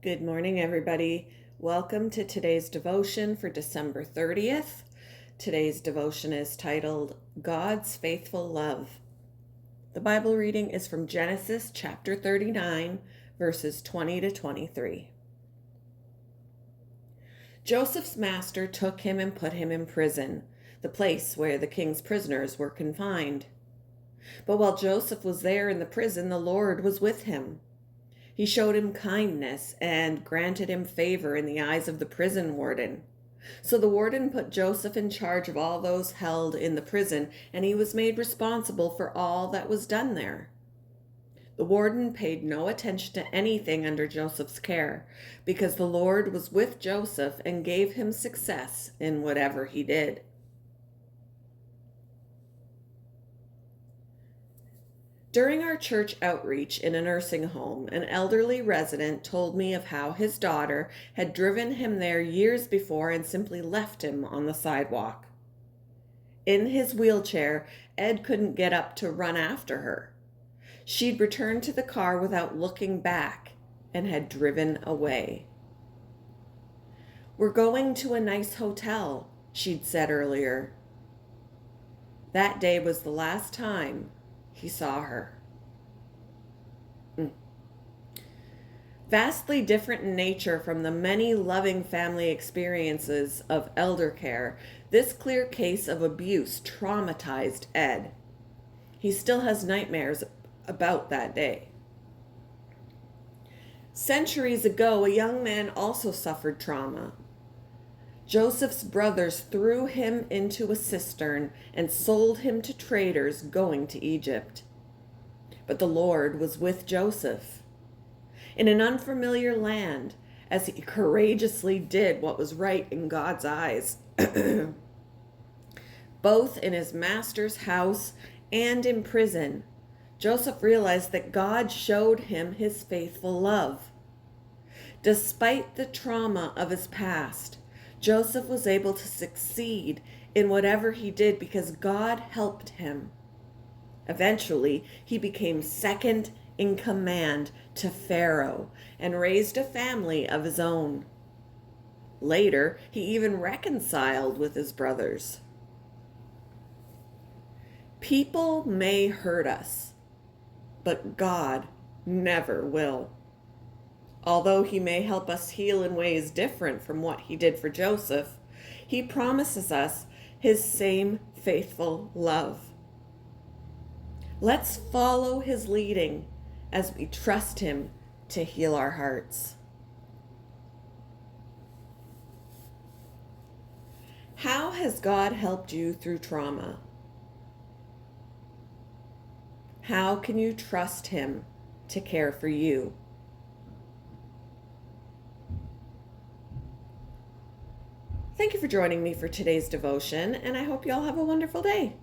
Good morning, everybody. Welcome to today's devotion for December 30th. Today's devotion is titled God's Faithful Love. The Bible reading is from Genesis chapter 39, verses 20 to 23. Joseph's master took him and put him in prison, the place where the king's prisoners were confined. But while Joseph was there in the prison, the Lord was with him. He showed him kindness and granted him favor in the eyes of the prison warden. So the warden put Joseph in charge of all those held in the prison, and he was made responsible for all that was done there. The warden paid no attention to anything under Joseph's care, because the Lord was with Joseph and gave him success in whatever he did. During our church outreach in a nursing home, an elderly resident told me of how his daughter had driven him there years before and simply left him on the sidewalk. In his wheelchair, Ed couldn't get up to run after her. She'd returned to the car without looking back and had driven away. "We're going to a nice hotel," she'd said earlier. That day was the last time he saw her. Vastly different in nature from the many loving family experiences of elder care, this clear case of abuse traumatized Ed. He still has nightmares about that day. Centuries ago, a young man also suffered trauma. Joseph's brothers threw him into a cistern and sold him to traders going to Egypt. But the Lord was with Joseph. In an unfamiliar land, as he courageously did what was right in God's eyes, both in his master's house and in prison, Joseph realized that God showed him his faithful love. Despite the trauma of his past, Joseph was able to succeed in whatever he did because God helped him. Eventually, he became second in command to Pharaoh and raised a family of his own. Later, he even reconciled with his brothers. People may hurt us, but God never will. Although he may help us heal in ways different from what he did for Joseph, he promises us his same faithful love. Let's follow his leading as we trust him to heal our hearts. How has God helped you through trauma? How can you trust him to care for you? Thank you for joining me for today's devotion, and I hope you all have a wonderful day.